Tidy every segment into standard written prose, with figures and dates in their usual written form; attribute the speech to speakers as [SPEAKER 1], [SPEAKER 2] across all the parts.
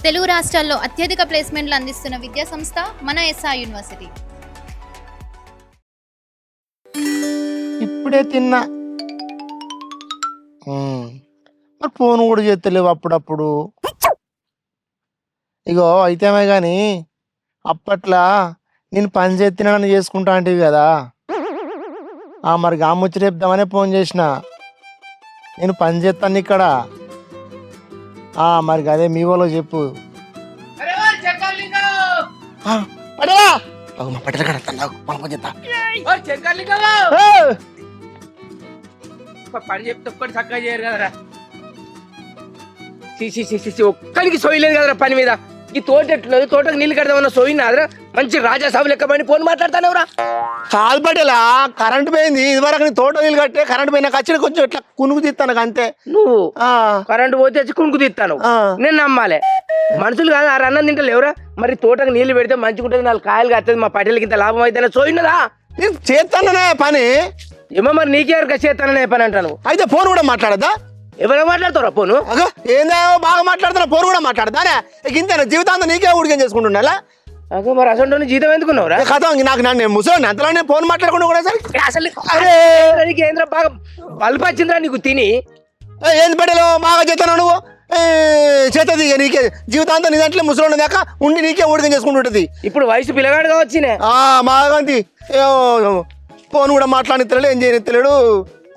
[SPEAKER 1] తెలుగు రాష్ట్రాల్లో అత్యధిక ప్లేస్మెంట్లు అందిస్తున్న విద్యా సంస్థ మన ఎస్ఆర్ యూనివర్సిటీ.
[SPEAKER 2] ఇప్పుడే తిన్నా. మరి ఫోన్ కూడా చేస్తలేవు అప్పుడప్పుడు. ఇగో అయితేమే కానీ అప్పట్లో నేను పని చేస్తున్నానని చేసుకుంటా అంటివి కదా. మరి ముచ్చట చెప్దామనే ఫోన్ చేసిన. నేను పని చేస్తాను ఇక్కడ. మరి అదే మీ వాళ్ళకి చెప్పు.
[SPEAKER 3] పని చెప్తే ఒక్కటి చక్కగా చేయరు కదరా. ఒక్కడికి సోయలేదు కదరా పని మీద. ఈ తోట ఎట్లేదు, తోటకు నీళ్ళు కడదామన్నా సోయినాదరా. మంచి రాజాసాబు లెక్క పని ఫోన్ మాట్లాడతానవరా.
[SPEAKER 2] కాదు పటేలా, కరెంట్ పోయింది. ఇదివరకు నీ తోట నీళ్ళు కట్టే కరెంట్ పోయినా ఖచ్చితంగా కొంచెం ఇట్లా కునుకు తీస్తాను అంతే.
[SPEAKER 3] నువ్వు కరెంట్ పోతే వచ్చి కునుకు తీస్తాను, నేను నమ్మాలి. మనుషులు కాదు ఆ అన్నం తింటలు ఎవరా. మరి తోటకు నీళ్లు పెడితే మంచిగుంటుంది, 4 కాయలు కట్టేది, మా పటేలకి ఇంత లాభం అయితే సోయినదా.
[SPEAKER 2] నేను చేస్తాననే పని.
[SPEAKER 3] ఏమో మరి నీకే చేస్తాననే పని అంటాను.
[SPEAKER 2] అయితే ఫోన్ కూడా మాట్లాడదా?
[SPEAKER 3] ఎవరో మాట్లాడతారా ఫోను?
[SPEAKER 2] ఏందో బాగా మాట్లాడుతున్నా, ఫోన్ కూడా మాట్లాడతానే. ఇంతేనా జీవితాంతం నీకే ఊడికేం చేసుకుంటున్నా?
[SPEAKER 3] మరి అసలు జీతం ఎందుకున్నావురా?
[SPEAKER 2] కథ నాకు నేను ముసలి అంతలో నేను ఫోన్ మాట్లాడకుండా కూడా సరే.
[SPEAKER 3] అసలు కేంద్ర బాగా బల్బు వచ్చిందిరా నీకు తిని.
[SPEAKER 2] ఏంది పడేలో బాగా చేస్తాను నువ్వు. చేస్తుంది నీకే జీవితాంతం నీ దాంట్లో ముసలి దాకా ఉండి నీకే ఊడికం చేసుకుంటుంటది.
[SPEAKER 3] ఇప్పుడు వయసు పిల్లగాడుగా వచ్చినే
[SPEAKER 2] మాగంతి ఫోన్ కూడా మాట్లాడితలేడు, ఏం చేయనిత్తలేడు.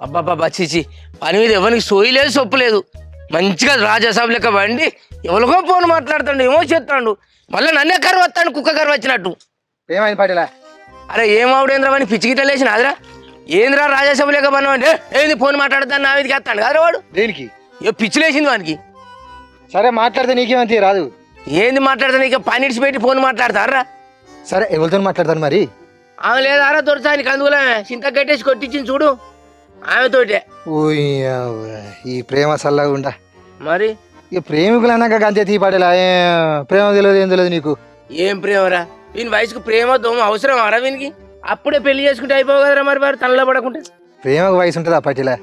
[SPEAKER 3] అబ్బాబ్బా చీచి, పని మీద ఎవరికి సోయి లేదు, సొప్పు లేదు. మంచిగా రాజాసాబు లెక్క బండి ఎవరికో ఫోన్ మాట్లాడుతాడు, ఏమో చేస్తాడు. మళ్ళీ నన్నే కరువు వస్తాడు, కుక్క కరువు వచ్చినట్టు.
[SPEAKER 2] ఏమైంది పటేలా?
[SPEAKER 3] అరే ఏమావుడేంద్రా అని పిచ్చిగిట్ట లేచిన అదరా. ఏంద్రా రాజాసాబు లెక్క పని అంటే ఏంది ఫోన్ మాట్లాడతాను నా మీదకి వస్తాడు కదరా వాడు.
[SPEAKER 2] దేనికి?
[SPEAKER 3] ఏ పిచ్చి లేచింది వానికి.
[SPEAKER 2] సరే మాట్లాడితే నీకేమంతే రాదు.
[SPEAKER 3] ఏంది మాట్లాడతా, నీకు పని ఇడిచిపెట్టి ఫోన్ మాట్లాడతారా?
[SPEAKER 2] సరే ఎవరితో మాట్లాడతాను మరి?
[SPEAKER 3] ఆమె లేదారా దొరసానికి అందులో చింత కట్టేసి కొట్టించింది చూడు ఆమెతోటే.
[SPEAKER 2] ఈ ప్రేమ సల్లగా ఉండా.
[SPEAKER 3] మరి
[SPEAKER 2] ఇక ప్రేమికులు అన్నాక అంతే తీ పడేలా. ప్రేమ తెలియదు, ఏం తెలియదు నీకు.
[SPEAKER 3] ఏం ప్రేమరా? వీని వయసుకు ప్రేమ దోమ అవసరం అరా వీనికి? అప్పుడే పెళ్లి చేసుకుంటే అయిపోవు కదరా మరి వారు తనలో పడకుంటే.
[SPEAKER 2] ప్రేమకు వయసు ఉంటుందా పటేలా?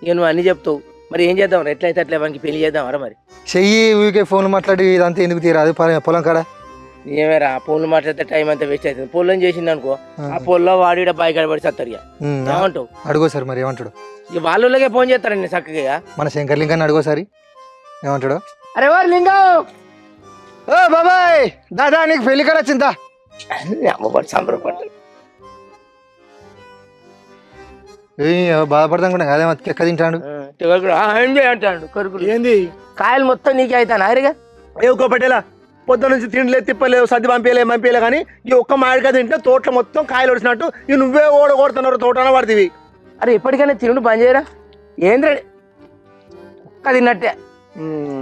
[SPEAKER 3] ఇక నువ్వు అన్ని చెప్తావు, మరి ఏం చేద్దాం? ఎట్లయితే అట్లా వానికి పెళ్లి చేద్దాం మరి.
[SPEAKER 2] చెయ్యి ఊరికే ఫోన్ మాట్లాడి ఇదంతా ఎందుకు తీరాదు పొలం కాడ.
[SPEAKER 3] ఏమేరా ఫోన్లు మాట్లాడితే టైం అంతా వేస్ట్ అవుతుంది. పొలం చేసింది అనుకో, ఆ పొలంలో వాడి బాయ్ కడబడి సత్తారు. ఏమంటావు?
[SPEAKER 2] అడుగో సార్ మరి ఏమంటాడు?
[SPEAKER 3] ఇక వాళ్ళకే ఫోన్ చేస్తారండి చక్కగా.
[SPEAKER 2] మన శంకర్ లింగాన్ని అడుగోసారి ఏమంటాడు?
[SPEAKER 3] అరే వారు లింగం,
[SPEAKER 2] ఓ బాబాయ్ దాదా నీకు పెళ్లి కాడ వచ్చిందా?
[SPEAKER 3] సంబరపడ్డాడు.
[SPEAKER 2] బాధపడతాం కూడా అదే ఎక్క తింటాడు.
[SPEAKER 3] అంటాడు కొరుకులు.
[SPEAKER 2] ఏంది
[SPEAKER 3] కాయలు మొత్తం నీకే అవుతాను అరిగా.
[SPEAKER 2] ఒక్క పట్టేలా పొద్దు నుంచి తిండిలే తిప్పలేవు, సర్ది పంపించలే కానీ ఈ ఒక్క మామిడికాయ తింటే తోటలో మొత్తం కాయలు వచ్చినట్టు ఇక నువ్వే ఓడగొడుతున్నారు తోటన పడుతుంది.
[SPEAKER 3] అరే ఎప్పటికైనా తినుడు బంద్ చేయరా? ఏంద్ర ఒక్క తిన్నట్టే.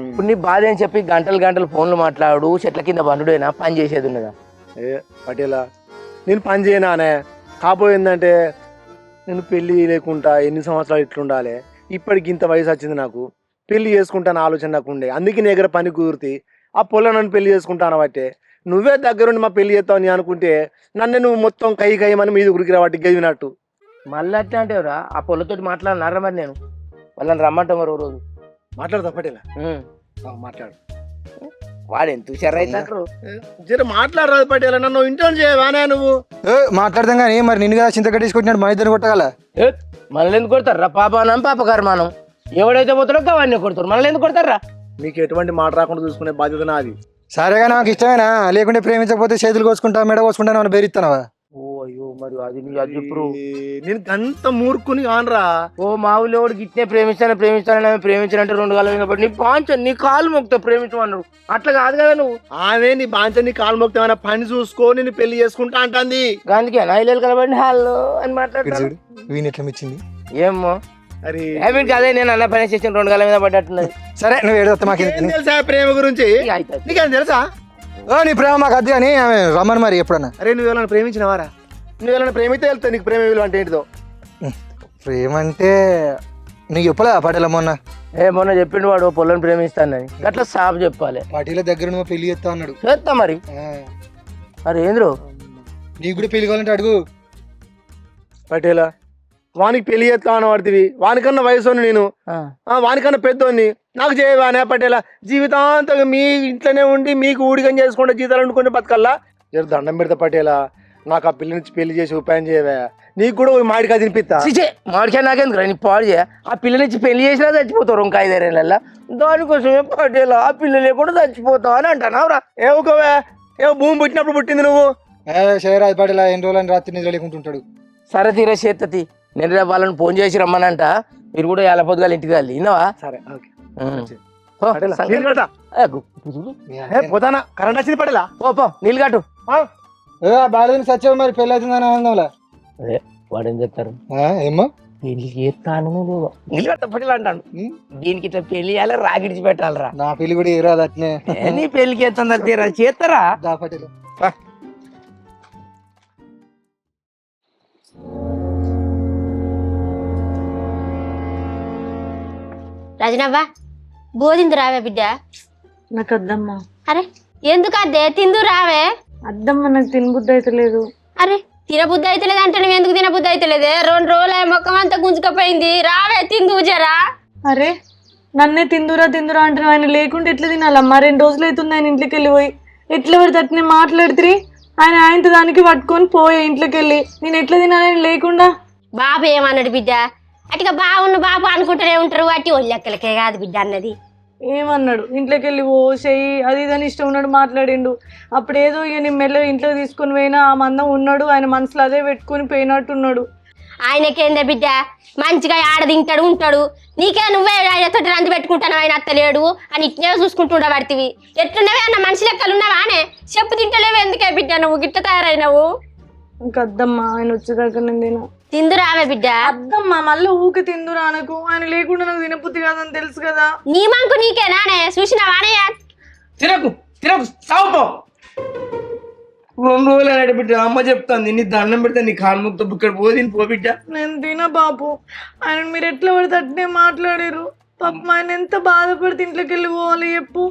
[SPEAKER 3] ఇప్పుడు నీ బాధ అని చెప్పి గంటలు ఫోన్లు మాట్లాడు, చెట్ల కింద బండుడైనా పని చేసేది ఉన్నదా?
[SPEAKER 2] పటేలా నేను పని చేయనానే. కాపోయిందంటే నేను పెళ్ళి లేకుండా ఎన్ని సంవత్సరాలు ఇట్లుండాలి. ఇప్పటికి ఇంత వయసు వచ్చింది నాకు, పెళ్లి చేసుకుంటాను ఆలోచన నాకు ఉండే. అందుకే నీ దగ్గర పని కుదిరితే ఆ పొలం నన్ను పెళ్లి చేసుకుంటాను బట్టే. నువ్వే దగ్గరుండి మా పెళ్లి చేస్తావు అని అనుకుంటే నన్ను నువ్వు మొత్తం కయ్యమని మీద ఉరికిరా వాటికి గదివినట్టు.
[SPEAKER 3] మళ్ళీ అట్లా అంటేవరా? ఆ పొలతోటి మాట్లాడినారా మరి? నేను వాళ్ళని రమ్మంటాం మరో రోజు.
[SPEAKER 2] మాట్లాడతా పటేలా? మాట్లాడు.
[SPEAKER 3] వాడు ఎంత హుషారు అవుతారు.
[SPEAKER 2] జర మాట్లాడరాదు పటేలా, నన్ను ఇంటర్న్ చేయవానే నువ్వు. మాట్లాడదాం కానీ మరి నిన్ను కదా చింత కట్టేసుకుంటున్నాడు, మా ఇద్దరు కొట్టగల.
[SPEAKER 3] మనల్ని ఎందుకు కొడతారా? పాపానం పాపకర్మానం. ఎవడైతే పోతాడో అవన్నీ కొడతారు, మనల్ని ఎందుకు కొడతారా?
[SPEAKER 2] నీకు ఎటువంటి మాట రాకుండా చూసుకునే బాధ్యత నాది. సరేగా నాకు ఇష్టమేనా? లేకుంటే ప్రేమించకపోతే చేతులు కోసుకుంటా మెడ కోసుకుంటా మనం బెరిస్తానవా?
[SPEAKER 3] ఓ అయ్యో మరి అది నీ అది ఇప్పుడు
[SPEAKER 2] నేను గంత మూర్ఖుని కానరా.
[SPEAKER 3] ఓ మా ఊళ్ళో గిట్టే ప్రేమించాలని ప్రేమించాలంటే 2 కాలం కాబట్టి నీ బాంచ నీ కాలు మొక్తా ప్రేమించమన్నాడు. అట్లా కాదు కదా నువ్వు. ఆమె నీ బాంచ నీ కాలు మొక్తా పని చూసుకో నేను పెళ్లి చేసుకుంటా అంటుంది. అందుకే నైలేలు కలబండి హాల్లో అని మాట్లాడతాడు.
[SPEAKER 2] వీని ఎట్లా మెచ్చింది
[SPEAKER 3] ఏమో. అదే నేను అన్న పని చేసిన 2 కాలం మీద పడ్డట్టున్నది.
[SPEAKER 2] సరే నువ్వు ఏడొస్తా ప్రేమ గురించి నీకేం తెలుసా? నీ ప్రేమ మాకు అద్దు అని ఆమె రమ్మని మరి ఎప్పుడన్నా. అరే నువ్వు ఎవరైనా ప్రేమించినవారా? నువ్వు ఎవరైనా ప్రేమితే వెళ్తావు నీకు ప్రేమ విలువ అంటే ఏంటిదో. ప్రేమ అంటే నీకు చెప్పలే పటేల మొన్న
[SPEAKER 3] చెప్పిండు వాడు పొలం ప్రేమిస్తానని. అట్లా సాబ్ చెప్పాలి.
[SPEAKER 2] పార్టీల దగ్గర నువ్వు పెళ్లి చేస్తా అన్నాడు.
[SPEAKER 3] చేస్తా మరి. అరే ఏంద్రు
[SPEAKER 2] నీకు కూడా పెళ్లి కావాలంటే అడుగు పటేలా. వానికి పెళ్లి చేస్తా అని పడుతుంది. వానికన్నా వయసు నేను, వానికన్నా పెద్దోని. నాకు చేయవానే పటేలా జీవితాంతం మీ ఇంట్లోనే ఉండి మీకు ఊడిగం చేసుకుంటే జీతాలు అనుకునే బతకల్లా జర దండం పెడతా పటేలా నాకు ఆ పిల్లని పెళ్లి చేసి ఉపాయం చేయవా నీకు కూడా మాడికాయ తినిపిస్తా
[SPEAKER 3] మాడికాయ నాకెందుకు నీ పాడు చేయ ఆ పిల్లనిచ్చి పెళ్లి చేసినా చచ్చిపోతారు ఇంకా 5 ఏళ్ళ దానికోసమే పటేలా ఆ పిల్లలే కూడా చచ్చిపోతావు అని అంటానావురా
[SPEAKER 2] ఏవుకోవా ఏవో భూమి పుట్టినప్పుడు పుట్టింది నువ్వు
[SPEAKER 4] శేరాజ్ పడేలా ఎన్ని రోజులని రాత్రి నిద్ర లేకుంటుంటాడు.
[SPEAKER 3] సరే తీరే చేత్తతి నేను రేపు వాళ్ళని ఫోన్ చేసి రమ్మనంట మీరు కూడా ఎలా పొద్దుగాల ఇంటికి వెళ్ళి విన్నావా
[SPEAKER 2] సరే ఓకే
[SPEAKER 3] పోతానా
[SPEAKER 2] కరెంట్ వచ్చింది పడేలా
[SPEAKER 3] పో నీళ్ళు కట్టు
[SPEAKER 4] బాగా సచ్చావు మరి పెళ్ళి అవుతుందని ఆనందంలా
[SPEAKER 3] అదే వాడు ఏం చెప్తారు
[SPEAKER 4] ఏమో
[SPEAKER 3] పెళ్లి చేస్తాను నీళ్ళు కట్టపడి అంటాను దీనికి ఇట్లా పెళ్లి చేయాలి రాగిడిచి పెట్టాలరా
[SPEAKER 4] నా పెళ్లి కూడా ఇరాదు అట్నే
[SPEAKER 3] నీ పెళ్లికి ఎత్తుందా తీరా చేస్తారా
[SPEAKER 4] దా పటేలు
[SPEAKER 5] రజనవ్వ బోధింది రావే బిడ్డ.
[SPEAKER 6] నాకు అద్దమ్మా.
[SPEAKER 5] అరే ఎందుకు అద్దే తిందు రావే.
[SPEAKER 6] అద్దమ్మా నాకు తినబుద్ధి అయితే లేదు.
[SPEAKER 5] అరే తినబుద్ధి అయితే లేదు అంటే నువ్వు ఎందుకు తినబుద్ధి అయితే లేదే? 2 రోజులు మొక్కం అంతా గుంజుకపోయింది. రావే తిందు జరా.
[SPEAKER 6] అరే నన్నే తిందురా అంటున్నావు. ఆయన లేకుంటే ఎట్లా తినాలమ్మా? 2 రోజులు అవుతుంది ఆయన ఇంట్లోకి వెళ్ళిపోయి. ఎట్లా పడితే అట్నే మాట్లాడుతురి. ఆయనతో దానికి పట్టుకొని పోయే ఇంట్లోకి వెళ్ళి. నేను ఎట్లా తినాలని లేకుండా.
[SPEAKER 5] బాబు ఏమన్నాడు బిడ్డ? అటుగా బాగున్న బాబు అనుకుంటూనే ఉంటారు. అట్టి ఒళ్ళెక్కలకే కాదు బిడ్డ అన్నది.
[SPEAKER 6] ఏమన్నాడు? ఇంట్లోకి వెళ్ళి ఓ చెయ్యి అది ఇదని ఇష్టం ఉన్నాడు మాట్లాడిండు. అప్పుడు ఏదో ఇక నేను మెల్ల ఇంట్లో తీసుకొని పోయినా ఆ మందం ఉన్నాడు. ఆయన మనసులో అదే పెట్టుకొని పోయినట్టున్నాడు.
[SPEAKER 5] ఆయనకేందే బిడ్డ మంచిగా ఆడ తింటాడు ఉంటాడు. నీకే నువ్వే ఆయనతో రంది పెట్టుకుంటాను ఆయన అత్తలేడు అని ఇట్నే చూసుకుంటుండబడితివి. ఎట్లున్నావే అన్న మనిషి లెక్కలు ఉన్నావా అనే చెప్పు తింటలేవు ఎందుకే బిడ్డ నువ్వు గిట్ట తయారైనావు?
[SPEAKER 6] ఇంకా అద్దమ్మా ఆయన వచ్చేదాకా నేను తిన.
[SPEAKER 5] తిందురావే బిడ్డ.
[SPEAKER 6] అద్దమ్మా మళ్ళీ ఊకే తిందురా అనకు. ఆయన లేకుండా నాకు తినబుద్ధి కాదని తెలుసు కదా.
[SPEAKER 5] నీ మంకు నీకేనానే చూసినావానే?
[SPEAKER 3] తినకు సావుపో. 2 రోజులు అన్నాడు బిడ్డ. అమ్మ చెప్తాంది నీ దండం పెడితే నీ కాన్ముక్తో ఇక్కడ పోదిని పో బిడ్డ.
[SPEAKER 6] నేను తిన బాపు. ఆయన మీరు ఎట్లా పడితే అట్నే మాట్లాడారు. పాపం ఆయన ఎంత బాధపడితే ఇంట్లోకి వెళ్ళి పోవాలి చెప్పు.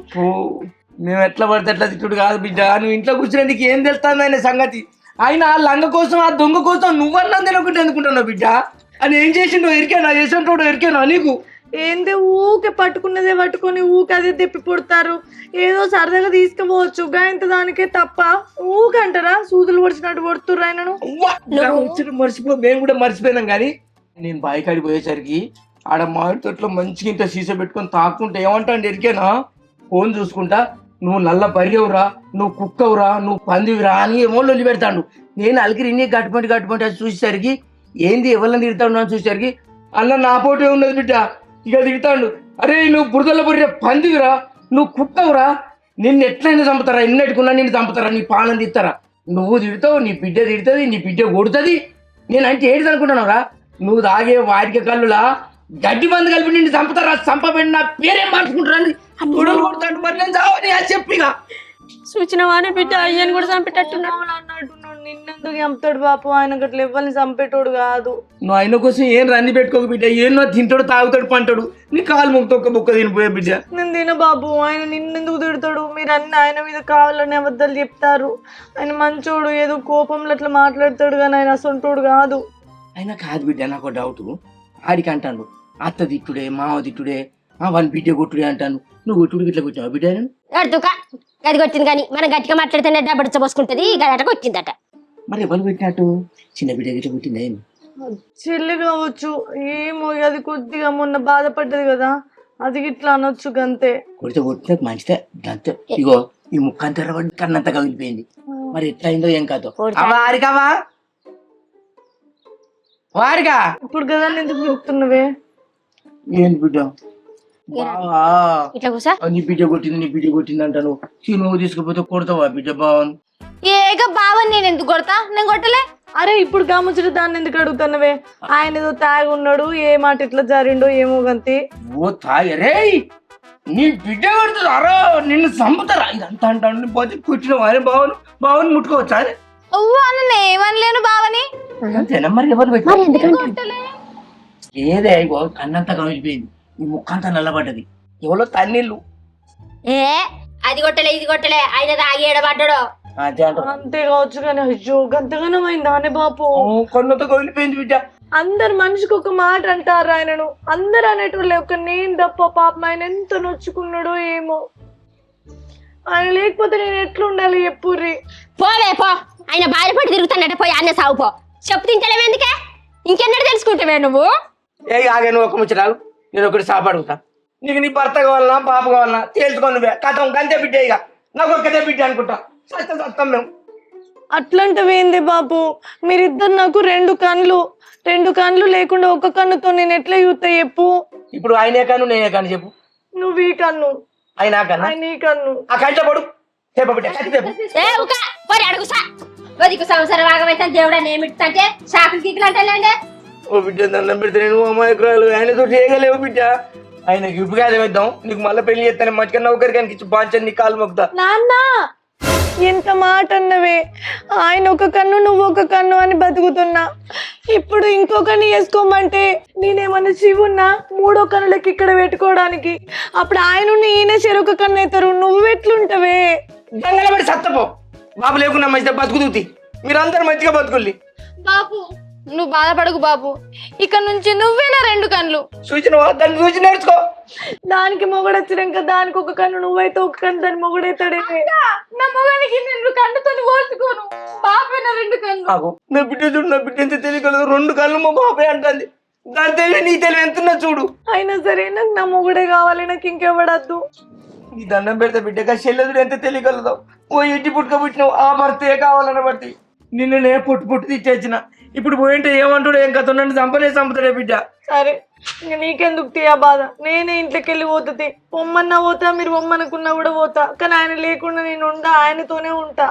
[SPEAKER 3] మేము ఎట్లా పడితే ఎట్లా తిట్టుడు కాదు బిడ్డ. నువ్వు ఇంట్లో కూర్చునే నీకు ఏం తెలుస్తుంది ఆయన సంగతి. ఆయన లంగ కోసం ఆ దొంగ కోసం నువ్వన్నా తినకుంటే ఎందుకుంటున్నావు బిడ్డ? అని ఏం చేసిండో ఎరికేనా? చేసేటోడు ఎరికేనా నీకు?
[SPEAKER 6] ఏందే ఊకే పట్టుకున్నదే పట్టుకొని ఊకే అదే తెప్పి పుడతారు. ఏదో సరదాగా తీసుకుపోవచ్చు గాయంత దానికే తప్ప ఊకే అంటారా? సూదులు పొడిచినట్టు పొడుతుర్రు ఆయనను.
[SPEAKER 3] మర్చిపో. మేము కూడా మర్చిపోయినాం కానీ నేను బాయికాడికి పోయేసరికి ఆడ మామిడి తోటలో మంచిగా ఇంత సీసా పెట్టుకొని తాకుంటే ఏమంటాడు ఎరికేనా? ఫోన్ చూసుకుంటా నువ్వు నల్ల బరియవురా, నువ్వు కుక్కవురా, నువ్వు పందివిరా అని ఏమో లొల్లి పెడతాడు. నేను అలికిరి ఇన్ని గట్టుపంటి అది చూసేసరికి ఏంది ఎవరిని తిడతాడు అని చూసేసరికి అన్న నా పోటే ఉన్నది బిడ్డ. ఇక తిడతాడు. అరే నువ్వు బురదల బుర్ర పందివిరా, నువ్వు కుక్కవురా, నిన్ను ఎట్లయినా చంపుతారా? ఎన్నట్టుకున్నా నిన్ను చంపుతారా? నీ పాలన తిస్తారా? నువ్వు తిడతావు, నీ బిడ్డ తిడుతుంది, నీ బిడ్డ కొడుతుంది. నేనంటే ఏంటి అనుకుంటున్నావురా? నువ్వు తాగే వాటికి కళ్ళులా గడ్డి మంది కలిపి నిన్ను చంపుతారా? చంపబడి నా పేరేం మార్చుకుంటారని గొడవలు కొడతాడు. మరి నేను చావని అది చెప్పిగా
[SPEAKER 5] సూచనవానే బిడ్డ అయ్యని కూడా చంపేటట్టున్నాడు
[SPEAKER 6] అన్నట్టున్నాడు. నిన్నెందుకు చంపుతాడు బాపు? ఆయన గట్ల ఎవరిని చంపేటోడు కాదు.
[SPEAKER 3] నువ్వు ఆయన కోసం ఏం రంది పెట్టుకోక బిడ్డ. ఏమో తింటాడు, తాగుతాడు, పంటాడు. నీ కాలు ముక్త ఒక్క బుక్క తినిపోయా బిడ్డ.
[SPEAKER 6] నేను తిన బాబు. ఆయన నిన్నెందుకు తిడతాడు? మీరు అన్ని ఆయన మీద కావాలని అబద్ధాలు చెప్తారు. ఆయన మంచోడు, ఏదో కోపంలో అట్లా మాట్లాడతాడు కానీ ఆయన అసంటోడు కాదు.
[SPEAKER 3] అయినా కాదు బిడ్డ, నాకు డౌట్. ఆడికి అంటాను అత్త తిట్టుడే, మావ తిట్టుడే, వాళ్ళని బిడ్డ కొట్టుడే అంటాను. నువ్వు కొట్టుడు ఇట్లా కొట్టావు బిడ్డ?
[SPEAKER 5] గది కొట్టింది కానీ మనం గట్టిగా మాట్లాడితేనే డబ్బు పోసుకుంటది. గదట కొట్టిందట.
[SPEAKER 3] మరి ఎవరు పెట్టినట్టు? చిన్న బిడ్డ గిట్ల కొట్టింది ఏమి?
[SPEAKER 6] చెల్లి కావచ్చు. ఏమో అది కొద్దిగా మొన్న బాధపడ్డది కదా, అది ఇట్లా అనొచ్చు గంతే.
[SPEAKER 3] కొడితే కొట్టిన మంచిదే అంతే. ఇగో ఈ ముక్క అంతా ఎర్రబడి కన్నంతా కగిలిపోయింది. మరి ఎట్లా అయిందో ఏం కాదు. వారికావా వారిగా
[SPEAKER 6] ఇప్పుడు కదా ఎందుకు చెప్తున్నవే?
[SPEAKER 3] ఏంది బిడ్డ?
[SPEAKER 5] ఇట్లా కూసా
[SPEAKER 3] నీ బిడ్డ కొట్టింది అంటాను. నువ్వు తీసుకుపోతే కొడతావా బిడ్డ? బావన్
[SPEAKER 1] ఏక బావని నేను ఎందుకు కొడతా? నేను కొట్టలే.
[SPEAKER 6] అరే ఇప్పుడు గమనించడు దాన్ని ఎందుకు అడుగుతున్నవే? ఆయన ఏదో తాగి ఉన్నాడు, ఏ మాట ఇట్లా జరిగిండో ఏమో గంతి.
[SPEAKER 3] ఓ తాయరే నీ బిడ్డ కొడుతుంది. అరో నిన్ను చంపుతారా? ఇదంతా అంటాను. పోతే కూర్చున్నావు అరే బావని ముట్టుకోవచ్చా?
[SPEAKER 1] అన్న ఏమనలేను బావని.
[SPEAKER 3] అంతేనా? మరి ఎవరు పెట్టారు? ఏదే ఇగో కన్నంతా కమిలిపోయింది. ఈ ముక్కంతా నల్లబడ్డది. ఎవరో తన్నీళ్ళు.
[SPEAKER 5] ఏ అది కొట్టలే ఇది కొట్టలే ఆయన తాగి ఏడబడ్డాడు.
[SPEAKER 6] అంతే కావచ్చు కానీ అయ్యో గంతగానం అయిందా అనే బాపు?
[SPEAKER 3] కొన్నంతా కమిలిపోయింది బిడ్డ.
[SPEAKER 6] అందరు మనిషికి ఒక మాట అంటారు ఆయనను. అందరు అనేటోళ్ళే, ఒక నేను తప్ప. పాపం ఆయన ఎంత నొచ్చుకున్నాడో ఏమో. ఆయన లేకపోతే నేను ఎట్లుండాలి చెప్పుర్రి.
[SPEAKER 5] పోవే పో, ఆయన బాధపడి తిరుగుతానట, పోయి అన్న సాగు పో. చెప్పు తింటలేవు ఎందుకే? ఇంకెన్నడూ తెలుసుకుంటావే నువ్వు?
[SPEAKER 3] ఏ ఆగే నువ్వు ఒక ముచ్చరాలు, నేను ఒకటి సాపు అడుగుతా. నీకు నీ భర్త కావాలన్నా పాప కావాలన్నా తేల్చుకో నువ్వే. కథం గంతే బిడ్డ, ఇక నాకు ఒక్కదే బిడ్డ అనుకుంటా. సత్తం మేము.
[SPEAKER 6] అట్లాంటివేంది బాపు? మీరిద్దరు నాకు రెండు కళ్ళు లేకుండా ఒక కన్నుతో నేను ఎట్లా చూస్తా చెప్పు?
[SPEAKER 3] ఇప్పుడు ఆయనే కన్ను నేనే కన్ను చెప్పు.
[SPEAKER 6] నువ్వు ఈ కన్ను,
[SPEAKER 3] ఆయన కన్నా
[SPEAKER 6] ఆయన ఈ కన్ను.
[SPEAKER 3] ఆ కంట పడు చెప్ప బిడ్డ కట్టి చెప్పు.
[SPEAKER 5] ఏ ఉక పోరి అడుగు సా. వదికు సంవత్సరం ఆగమైతే దేవుడా నేమిట్టంటే షాకులు కిక్కులు అంటలేండే.
[SPEAKER 3] ఓ బిడ్డ దండం పెడితే నేను అమాయకురాలు, ఆయనతో చేయగలేవు బిడ్డ. ఆయనకి ఉపకారం ఇద్దాం, నీకు మళ్ళీ పెళ్లి చేస్తాను. మంచిగా నౌకరికి ఆయనకి ఇచ్చి బాంచని నీ కాలు మొక్తా.
[SPEAKER 6] నాన్న ఎంత మాట అన్నవే. ఆయన ఒక కన్ను నువ్వు ఒక కన్ను అని బతుకుతున్నా. ఇప్పుడు ఇంకొకరిని వేసుకోమంటే నేనేమన్నా శివున్నా మూడో కన్నులకి ఇక్కడ పెట్టుకోవడానికి? అప్పుడు ఆయన ఈయన చెరొక కన్ను అవుతారు. నువ్వెట్లుంటవే?
[SPEAKER 3] దంగల పడి సత్తపో. బాబు లేకున్నా మంచిగా బతుకుతూతి. మీరందరూ మంచిగా బతుకుల్లి.
[SPEAKER 6] బాపు నువ్వు బాధపడకు బాపు, ఇక నుంచి నువ్వే నా రెండు కన్నులు.
[SPEAKER 3] సూచన దాన్ని చూసి నేర్చుకో.
[SPEAKER 6] దానికి మొగుడొచ్చినాక దానికి ఒక కన్ను నువ్వైతే ఒక కన్ను దాని మొగుడైతాడే. నా మొగానికి నేను కన్నుతో పోల్చుకోను. బాపే నా రెండు కన్ను.
[SPEAKER 3] నా బిడ్డ చూడు, నా బిడ్డ ఎంత తెలియగలదు. రెండు కళ్ళు మా బాబాయ్ అంటుంది. దాని తెలివి నీ తెలివి ఎంతున్నా చూడు.
[SPEAKER 6] అయినా సరే నాకు నా మొగుడే కావాలి, నాకు ఇంకెవడద్దు.
[SPEAKER 3] ఈ దండం పెడితే బిడ్డగా చెల్లెదుడు ఎంత తెలియగలదు. ఓ ఇంటి పుట్టుక పుట్టినావు, ఆ భర్తే కావాలన్న భర్తీ. నిన్ను పుట్టు తిట్టేసిన. ఇప్పుడు పోయింటే ఏమంటాడు, ఏం కథ నన్ను చంపుతాడే బిడ్డ.
[SPEAKER 6] సరే ఇంక నీకెందుకు తీయా బాధ? నేనే ఇంట్లోకి వెళ్ళి పోతుంది. పొమ్మన్నా పోతా, మీరు పొమ్మనుకున్నా కూడా పోతా. కానీ ఆయన లేకుండా నేను ఉంటా, ఆయనతోనే ఉంటా.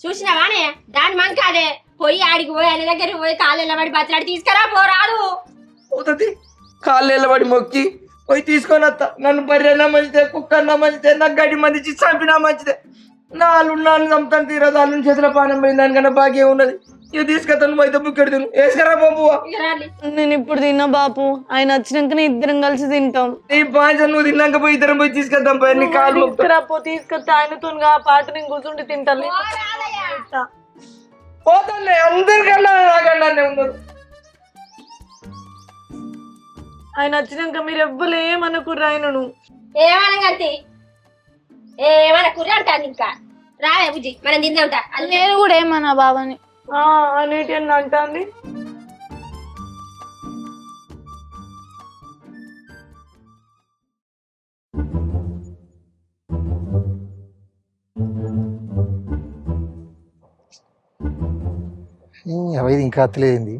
[SPEAKER 5] చూసినావానే దాని మన కాదే. పోయి ఆడికి పోయి ఆయన దగ్గరికి పోయి కాళ్ళు ఎల్లబడి బచ్చలాడి తీసుకురా పోరాదు.
[SPEAKER 3] పోతుంది కాళ్ళు ఎల్లబడి మొక్కి పోయి తీసుకొని వస్తా. నన్ను బర్రెనా మంచిదే, కుక్కన్నా మంచిదే, నాకు గడ్డి మంది చంపినా మంచిదే. నాలుగు చంపుతాను తీరదు. వాళ్ళ చేతిలో పానం పోయింది, దానికన్నా బాగా ఉన్నది. ఇక తీసుకెళ్తాను అయితే బుక్కెడు తిను వేసుకురా బాబు.
[SPEAKER 6] నేను ఇప్పుడు తిన్నా బాపు, ఆయన వచ్చినాకనే ఇద్దరం కలిసి తింటాం.
[SPEAKER 3] ఈ పాంచ నువ్వు తిన్నాక పోయి ఇద్దరం పోయి తీసుకెళ్తాం. పోయి నీ కాళ్ళు
[SPEAKER 6] తీసుకొస్తే ఆయనతో పాట నేను కూర్చుంటే తింటాను.
[SPEAKER 3] పోతాను అందరికన్నా నాకన్నా ఉన్నారు.
[SPEAKER 6] ఆయన వచ్చినాక మీరు ఎవ్వరు ఏమనుకుర్రు ఆయనను?
[SPEAKER 5] ఏమనగంతి ఏమన్నా కుర్ర అంటాను. ఇంకా రావే బుజ్జి మనం తిందా.
[SPEAKER 6] నేను కూడా ఏమన్నా బాబాని అనేటి అని అంటాంది.
[SPEAKER 4] అవైదు ఇంకా అత్తలేదండి,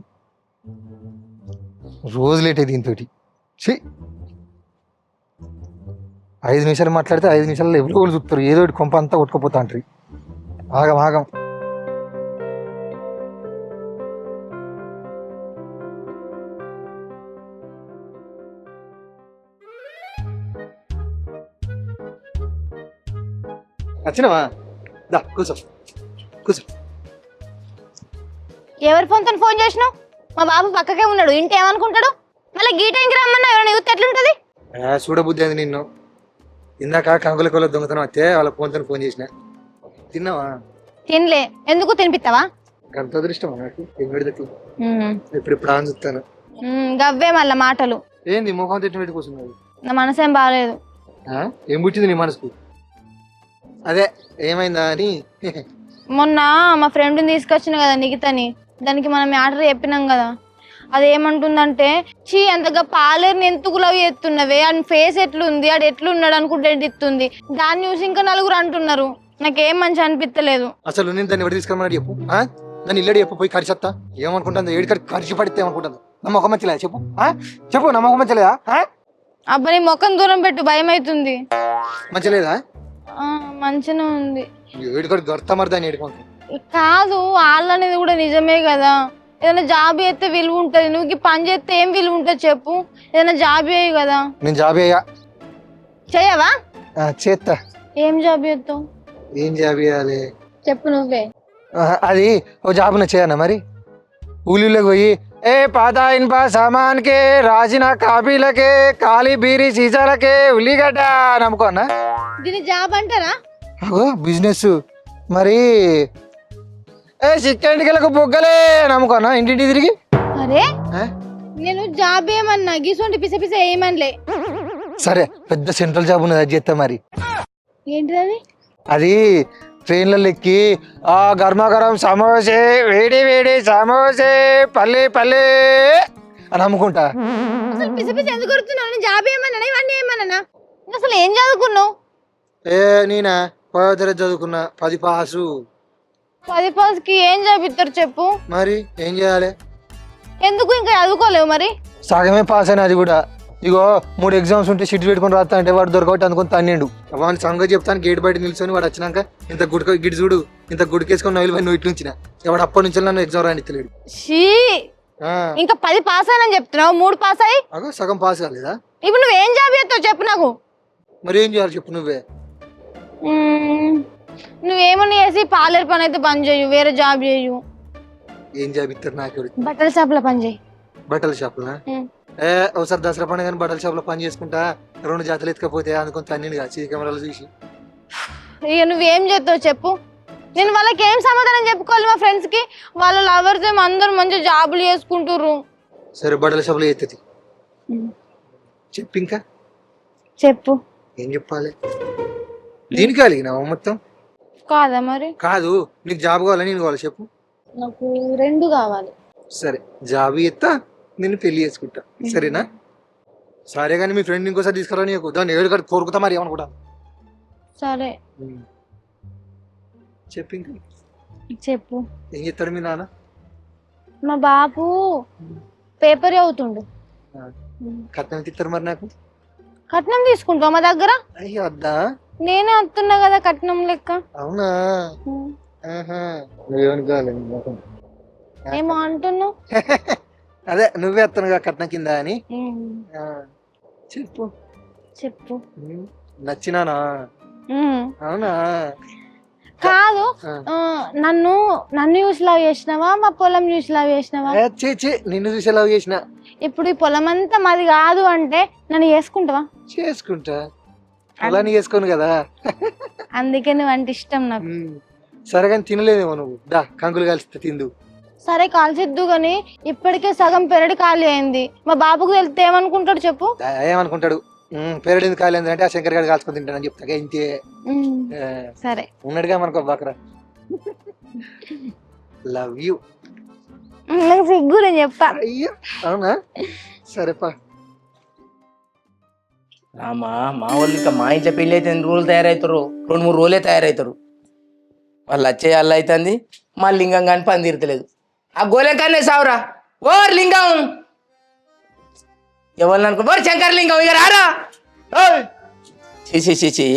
[SPEAKER 4] రోజు లేట్ అయింది దీంతో. 5 నిమిషాలు మాట్లాడితే 5 నిమిషాల్లో ఎవరు వాళ్ళు చూస్తారు, ఏదో ఒకటి కొంప అంతా కొట్టుకుపోతా అంటారు. ఆగం వచ్చినవా? దా కూర్చో.
[SPEAKER 1] ఎవరి ఫోన్తో ఫోన్ చేసినావు? మా బాబు పక్కకే ఉన్నాడు, ఇంటి ఏమనుకుంటాడు? మళ్ళీ గీ టైంకి రమ్మన్నా ఎవరైనా యూత్ ఎట్లుంటది?
[SPEAKER 4] చూడబుద్ధి అయింది నిన్ను. ఇందాక కంకుల కొల దొంగతనం వస్తే వాళ్ళ ఫోన్తో ఫోన్ చేసిన. తిన్నావా?
[SPEAKER 1] తినలే. ఎందుకు తినిపిస్తావా?
[SPEAKER 4] అంత అదృష్టం నాకు. ఇప్పుడు ఆన్ చూస్తాను.
[SPEAKER 1] గవ్వే మళ్ళా మాటలు.
[SPEAKER 4] ఏంది ముఖం తిట్టిన పెట్టి కూర్చున్నావు?
[SPEAKER 1] నా మనసేం బాగాలేదు.
[SPEAKER 4] ఏం పుట్టింది నీ మనసుకు? అదే ఏమైందా అని.
[SPEAKER 1] మొన్న మా ఫ్రెండ్ని తీసుకొచ్చిన కదా నిగితని, దానికి మనం మ్యాటర్ చెప్పినాం కదా. అదేమంటుందంటే, చీ అంతగా పాలేరుని ఎందుకు లవ్ చేస్తున్నవే, అని ఫేస్ ఎట్లుంది, ఆడు ఎట్లున్నాడు అనుకుంటే ఇస్తుంది. దాన్ని చూసి ఇంకా నలుగురు అంటున్నారు. నాకేం మంచి అనిపించలేదు.
[SPEAKER 4] అసలు నేను దాన్ని ఎవరు తీసుకురమ్మని చెప్పు. దాన్ని ఇల్లడి చెప్పు, పోయి ఖర్చు ఏమనుకుంటుంది, ఏడు ఖర్చు పడితే ఏమనుకుంటుంది. నా ముఖం మంచిలేదా చెప్పు, చెప్పు. నా ముఖం మంచిలేదా?
[SPEAKER 1] అబ్బా నీ ముఖం దూరం పెట్టు, భయం అవుతుంది.
[SPEAKER 4] మంచిలేదా?
[SPEAKER 1] మంచిగా ఉంది.
[SPEAKER 4] ఏడుకడు గొర్త మరి దాన్ని ఏడుకుంటుంది.
[SPEAKER 1] కాదు, వాళ్ళనేది కూడా నిజమే కదా. ఏదైనా జాబ్ చేస్తే విలువ ఉంటది. నువ్వు పని చేస్తే ఏం విలువ ఉంటుంది చెప్పు? ఏదైనా జాబ్ చేయవు కదా.
[SPEAKER 4] నేను జాబ్
[SPEAKER 1] చేయవా?
[SPEAKER 4] చేస్తా.
[SPEAKER 1] ఏం జాబ్ చేస్తావు?
[SPEAKER 4] ఏం జాబ్ చేయాలి
[SPEAKER 1] చెప్పు నువ్వే.
[SPEAKER 4] అది ఓ జాబ్ చేయనా మరి? ఊళ్ళోకి పోయి ఏ పాతా ఇన్పా సామాన్కే, రాసిన కాపీలకే, ఖాళీ బీరీ సీసాలకే ఉల్లిగడ్డ నమ్ముకోనా?
[SPEAKER 1] దీని జాబ్ అంటారా?
[SPEAKER 4] బిజినెస్ మరి. ఏ చిక్కెంటికలకు బొగ్గలే నమ్ముకోనా ఇంటింటి తిరిగి?
[SPEAKER 1] అరే
[SPEAKER 4] ఆ?
[SPEAKER 1] నేను జాబ్ ఏమన్నా గీసోంటి పిస పిస ఏమనలే.
[SPEAKER 4] సరే పెద్ద సెంట్రల్ జాబ్ ఉన్నది అది చేస్తా మరి.
[SPEAKER 1] ఏంటిది అది?
[SPEAKER 4] అది ట్రైన్లలో ఎక్కి ఆ గర్మగరం సమోసే వేడి వేడి సమోసే పల్లె పల్లె అని అమ్ముకుంటా.
[SPEAKER 1] అసలు పిస పిస ఎందుకు కొడుతున్నావు? నేను జాబ్ ఏమన్నా ఇవన్నీ ఏమన్నా? అసలు ఏం చదువుకున్నావు?
[SPEAKER 4] నేనా 10వ తరగతి చదువుకున్నా, 10 పాసు.
[SPEAKER 1] 10 పాస్కి ఏం చదివిస్తారు చెప్పు?
[SPEAKER 4] మరి ఏం చేయాలి?
[SPEAKER 1] ఎందుకు ఇంకా చదువుకోలేవు మరి?
[SPEAKER 4] సగమే పాస్ అయినా అది కూడా. ఇగో 3 ఎగ్జామ్స్ ఉంటే షీట్ పెట్టుకొని రాస్తా అంటే వాడు దొరకబట్టి అనుకుని తన్నిండు. వాడిని సంగతి చెప్తాను గేట్ బయట నిల్చొని వాడు వచ్చినాక ఇంత గిడి చూడు ఇంత గుడికేసుకొని నవ్వులు నువ్వు ఇట్లు ఉంచిన వాడు అప్పటి నుంచి నన్ను ఎగ్జామ్ రానిస్తలేడు.
[SPEAKER 1] షీ ఇంకా 10 పాస్ అయినా చెప్తున్నావు, 3 పాస్ అయ్యి
[SPEAKER 4] అగో సగం పాస్ కాలేదా?
[SPEAKER 1] ఇప్పుడు నువ్వేం జాబ్ చేస్తావు చెప్పు నాకు.
[SPEAKER 4] మరి ఏం చేయాలి చెప్పు నువ్వే.
[SPEAKER 1] నువ్వేమన్నా చేసి పార్లర్ పని అయితే పని చేయు, వేరే జాబ్ చేయు.
[SPEAKER 4] ఏం జాబ్ ఇస్తారు నాకు?
[SPEAKER 1] బట్టల షాప్ లో పని చేయి.
[SPEAKER 4] బట్టల షాపులా? ఒకసారి దసరా పండుగ కానీ బట్టల షాప్ లో పని చేసుకుంటా 2 జాతలు ఎత్తుకపోతే అనుకుని తన్నిండు కాదు కెమెరాలు చూసి.
[SPEAKER 1] ఇక నువ్వేం చేస్తావు చెప్పు? నేను వాళ్ళకి ఏం సమాధానం చెప్పుకోవాలి? మా ఫ్రెండ్స్ కి వాళ్ళ లవర్స్ ఏమో అందరూ మంచిగా జాబులు చేసుకుంటారు.
[SPEAKER 4] సరే బట్టల షాపులో ఎత్తుది చెప్పు. ఇంకా
[SPEAKER 1] చెప్పు.
[SPEAKER 4] ఏం చెప్పాలి? దీనికి అలిగినావా మొత్తం?
[SPEAKER 1] కాదా మరి?
[SPEAKER 4] కాదు, నీకు జాబ్ కావాలా నేను కావాలి చెప్పు.
[SPEAKER 1] నాకు 2 కావాలి.
[SPEAKER 4] సరే జాబ్ ఎత్తా నిన్ను పెళ్లి చేసుకుంటా సరేనా? సరే కానీ మీ ఫ్రెండ్ ఇంకోసారి తీసుకురా నీకు దాన్ని ఏడు కట్టి కోరుకుతా మరి ఏమనుకుంటా.
[SPEAKER 1] సరే
[SPEAKER 4] చెప్పు. ఇంకా
[SPEAKER 1] చెప్పు.
[SPEAKER 4] ఏం చెప్తాడు మీ నాన్న?
[SPEAKER 1] మా బాబు పేపర్ చదువుతుండు.
[SPEAKER 4] కట్నం తిస్తారు మరి నాకు?
[SPEAKER 1] కట్నం తీసుకుంటావు మా దగ్గర?
[SPEAKER 4] అయ్యో వద్దా?
[SPEAKER 1] నేనే వస్తున్నా కదా కట్నం లెక్క.
[SPEAKER 4] అవునా? నువ్వేమనుకోవాలి
[SPEAKER 1] ఏమో అంటున్నావు.
[SPEAKER 4] అదే నువ్వే వస్తానుగా కట్నం కింద అని. చెప్పు.
[SPEAKER 1] చెప్పు.
[SPEAKER 4] నచ్చినానా? అవునా?
[SPEAKER 1] కాదు, నన్ను చూసి లవ్ చేసినావా మా పొలం చూసి లవ్ చేసినావా?
[SPEAKER 4] నిన్ను చూసి లవ్ చేసిన.
[SPEAKER 1] ఇప్పుడు ఈ పొలం అంతా మాది కాదు అంటే నన్ను చేసుకుంటావా?
[SPEAKER 4] చేసుకుంటా. పొలాన్ని చేసుకోను కదా.
[SPEAKER 1] అందుకే నువ్వు అంటే ఇష్టం నాకు.
[SPEAKER 4] సరే కానీ తినలేదేమో నువ్వు. దా కంకులు కలిస్తే తిందు.
[SPEAKER 1] సరే కాల్చిద్దు గాని ఇప్పటికే సగం పెరడు ఖాళీ అయింది. మా బాబుకు వెళ్తే ఏమనుకుంటాడు చెప్పు?
[SPEAKER 4] ఏమనుకుంటాడు? పెరడు ఎందుకు ఖాళీ అయింది అంటే ఆ శంకర్ గారు కాల్చుకొని తింటానని చెప్తా ఇంతే.
[SPEAKER 1] సరే
[SPEAKER 4] ఉన్నాడుగా మనకు బాకరా. Love you.
[SPEAKER 1] నాకు సిగ్గు నేను చెప్పా.
[SPEAKER 4] అయ్యో అవునా? సరేపా.
[SPEAKER 3] రామా మా వాళ్ళు ఇంకా మా ఇంట్లో పెళ్ళి అయితే 2 రోజులు తయారవుతారు, 2-3 రోజులే తయారవుతారు. వాళ్ళు వచ్చే అల్ల అవుతుంది మా లింగం కానీ పని తీరతలేదు. ఆ గోలెం కానీ సావురా ఓ లింగం ఎవరిని అనుకో ఓ శంకర్ లింగం ఇక రారా. చీ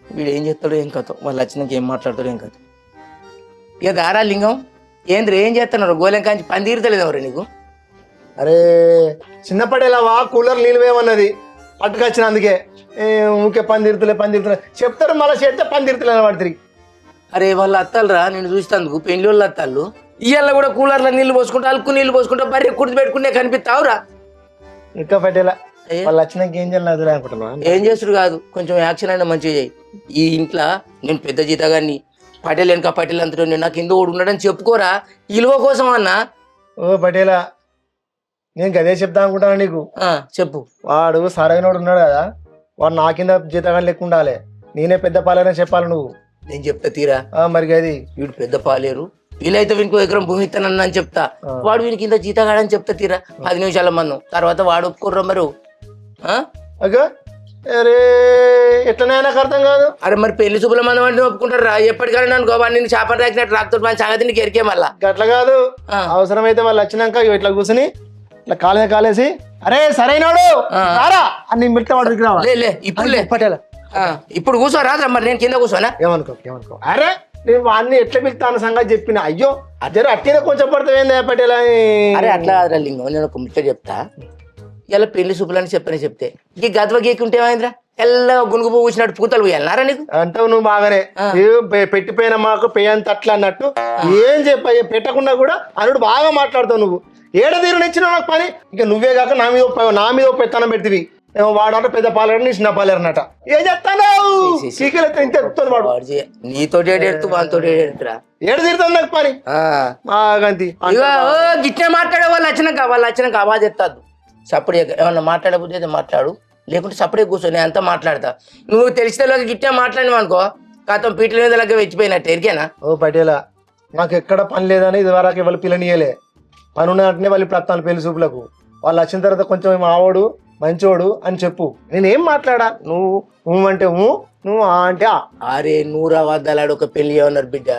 [SPEAKER 3] వీడు ఏం చేస్తాడో ఏం కథ, వాళ్ళు వచ్చినాక ఏం మాట్లాడతాడో ఏం కథ. ఇక దారా లింగం ఏంద్ర ఏం చేస్తున్నారు? గోలెం కాంచి పని తీరతలేదు ఎవరు నీకు?
[SPEAKER 2] అరే చిన్నప్పటిలావా కూలర్ నీళ్ళు వేయమన్నది పట్టుకొచ్చిన, అందుకే ఊకే పని తిరుతలే చెప్తారు మళ్ళీ చేస్తే పని తిరుతలే వాడు తిరిగి.
[SPEAKER 3] అరే వాళ్ళ అత్తాలరా నేను చూస్తాందుకు పెళ్లి వాళ్ళ అత్తాళ్ళు ఇవాళ కూడా కూలర్లో నీళ్లు పోసుకుంటా అల్కు నీళ్లు పోసుకుంటా బర్రె కుర్తి పెట్టుకునే కనిపిస్తావురా.
[SPEAKER 2] ఇంకా పట్టేలా వాళ్ళు వచ్చినాక ఏం చేయాలి అనుకుంటున్నా.
[SPEAKER 3] ఏం చేసుడు కాదు, కొంచెం యాక్షన్ అయినా మంచిగా చేయి. ఈ ఇంట్లో నేను పెద్ద జీతగాన్ని పటేల్ వెనక పటేల్ అంతటో నాకు కింద ఓడి ఉన్నాడని చెప్పుకోరా ఇలువ కోసం అన్నా.
[SPEAKER 2] ఓ పటేలా నేను గదే చెప్తా అనుకుంటాను నీకు.
[SPEAKER 3] చెప్పు.
[SPEAKER 2] వాడు సరైనోడు ఉన్నాడు కదా, వాడు నా కింద జీతగాని లెక్క ఉండాలి. నేనే పెద్ద పాలేరని చెప్పాలి నువ్వు.
[SPEAKER 3] నేను చెప్తా తీరా.
[SPEAKER 2] మరి అది
[SPEAKER 3] వీడు పెద్ద పాలేరు, వీలైతే వీనికి ఎకరం భూమి ఇస్తానని అని చెప్తా. వాడు వీనికి ఇంత జీతగాడని చెప్తా తీరా. 10 నిమిషాల మందం తర్వాత వాడు ఒప్పుకోర్రా మరి.
[SPEAKER 2] అగా అరే ఎట్లనే నాకు అర్థం కాదు.
[SPEAKER 3] అరే మరి పెళ్లి శుభ్ర మందం అంటే ఒప్పుకుంటారా? ఎప్పటికైనా అనుకో నిన్ను చేపలు రాకినట్టు రాకుతాడు మన సంగతి నీకు ఎరికే మళ్ళా.
[SPEAKER 2] గట్ల కాదు, అవసరమైతే వాళ్ళు వచ్చినాక ఇట్లా కూర్చుని ఇట్లా కాలేసి అరే సరైనోడు రారా అని మిట్ట వాడికి రావా.
[SPEAKER 3] లే ఇప్పుడు లే
[SPEAKER 2] పటేలా
[SPEAKER 3] ఇప్పుడు కూర్చో రాదురా మరి నేను కింద కూర్చోనా?
[SPEAKER 2] ఏమనుకో అరే నేను వాడిని ఎట్లా పిలుస్తాను సంగతి చెప్పిన. అయ్యో అదే అట్టినే కొంచెం పడుతుంది పటేలా.
[SPEAKER 3] అరే అట్లా కాదురా లింగం, నేను ఒక ముచ్చట చెప్తా. ఇలా పెళ్లి శుభ్రని చెప్పితే ఈ గద్వ గీకుంటే ఏమైందిరా? ఎల్ల గునుగు పువ్వు కూర్చున్నట్టు పూతలు పోయాలన్నారా నీకు?
[SPEAKER 2] అంటావు నువ్వు బాగానే. పెట్టిపోయిన మాకు పెయ్యంత అట్లా అన్నట్టు ఏం పెట్టకుండా కూడా అనుడు బాగా మాట్లాడుతావు నువ్వు. ఏడ తీరు ఇచ్చిన నాకు పని. ఇక నువ్వే కాక నా మీద పెత్తనం పెడితివి. ఏమో వాడంటే పెద్ద పాలేరు నీ చిన్న పాలేరు అన్నట ఏం చెప్తాను చీకలు ఇంత చెప్తాను వాడు
[SPEAKER 3] నీతో ఎడుతూ వాళ్ళతో ఎడుతురా
[SPEAKER 2] ఏడు తీరుతాను నాకు పని గంతి
[SPEAKER 3] గిట్టే మాట్లాడే వాళ్ళు వచ్చినాక ఆవాజ్ ఎత్తాదు సప్పుడు ఏమన్నా మాట్లాడబోతే అయితే మాట్లాడు, లేకుంటే సపడే కూర్చో, నేను అంతా మాట్లాడతా. నువ్వు తెలిసిన గిట్టే మాట్లాడినావు అనుకో కాతం పీటల మీద లాగా వెచ్చిపోయినట్టు ఎరికేనా?
[SPEAKER 2] ఓ పటేలా నాకు ఎక్కడ పని లేదని ఇది వరకు వాళ్ళు పిల్లనియలే, పని ఉన్నట్టునే వాళ్ళు ఇప్పుడు వస్తాను పెళ్లి చూపులకు. వాళ్ళు వచ్చిన తర్వాత కొంచెం మావోడు మంచోడు అని చెప్పు, నేనేం మాట్లాడా. నువ్వు అంటే నువ్వు అంటే
[SPEAKER 3] అరే 100 అబద్ధాలు ఆడు ఒక పెళ్లి ఏమన్నారు బిడ్డ,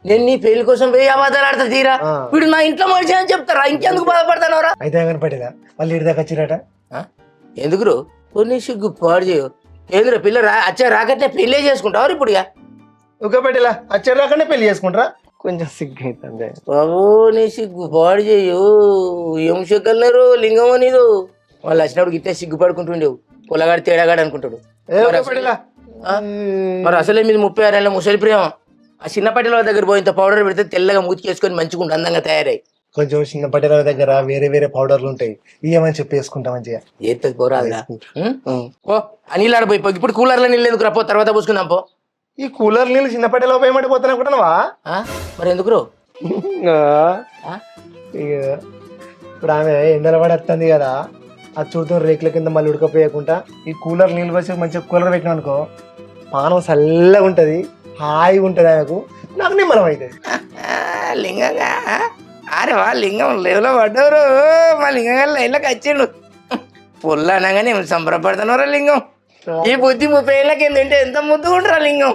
[SPEAKER 3] నేను నీ పెళ్లి కోసం 1000 అబద్ధాలు ఆడతా తీరా. వీడు నా ఇంట్లో మనిషి అని చెప్తారా, ఇంకెందుకు బాధపడతానవరా?
[SPEAKER 2] అయితే కానీ పటేలా వాళ్ళు ఇడి దాకా వచ్చిరట.
[SPEAKER 3] ఎందుకు కొన్ని సిగ్గు పాడు చేయవు ఏంద్ర పిల్ల వచ్చా రాకట్లే పెళ్ళే చేసుకుంటావు ఇప్పుడు.
[SPEAKER 2] ఒక పటేలా వచ్చారు రాకనే పెళ్లి చేసుకుంటారా? కొంచెం సిగ్గు అవుతుంది
[SPEAKER 3] బాబు, నీ సిగ్గు పాడు చేయు. ఏం సిగ్గన్నారు లింగం నీదు. వాళ్ళు వచ్చినప్పుడు గిట్టే సిగ్గుపడుకుంటుండేవు, పొలగాడు తేడాగాడు అనుకుంటాడు. మరి అసలే మీద 36 ఏళ్ళ ముసలి ప్రేమ. ఆ చిన్న పట్టెల దగ్గర పోయి ఇంత పౌడర్ పెడితే తెల్లగా మూతికేసుకొని మంచిగా అందంగా తయారై.
[SPEAKER 2] కొంచెం చిన్న పట్టెల దగ్గర వేరే పౌడర్లు ఉంటాయి, ఇయ్యమని చెప్పి వేసుకుంటా మంచిగా.
[SPEAKER 3] ఏత్తది పోరాదా ఓ నీళ్ళు ఆడిపోయి ఇప్పుడు కూలర్లో నీళ్ళు ఎందుకు రాపో, తర్వాత పోసుకుందాం పో.
[SPEAKER 2] ఈ కూలర్ నీళ్ళు చిన్న పట్టెలో పోయమంటే పోతాను అనుకుంటున్నావా?
[SPEAKER 3] మరి ఎందుకు
[SPEAKER 2] ఇప్పుడు ఆమె ఎండల పడి వస్తుంది కదా, అది చూడుతూ రేకుల కింద మళ్ళీ ఉడకపోయకుండా ఈ కూలర్ నీళ్ళు వచ్చి మంచిగా కూలర్ పెట్టినా అనుకో పానం చల్లగా ఉంటుంది, హాయిగా ఉంటుంది. ఆమెకు నాకు నిమ్మలం అవుతుంది.
[SPEAKER 3] లింగంగా అరే వా లింగం లేవులో పడ్డవరు, మా లింగంగా లైన్లోకి వచ్చిండు. పుల్ల అనగానే సంబరపడుతున్నారా లింగం. ఈ బుద్ధి 30 ఏళ్ళకి ఏంటంటే ఎంత ముద్దుగా ఉండరా లింగం.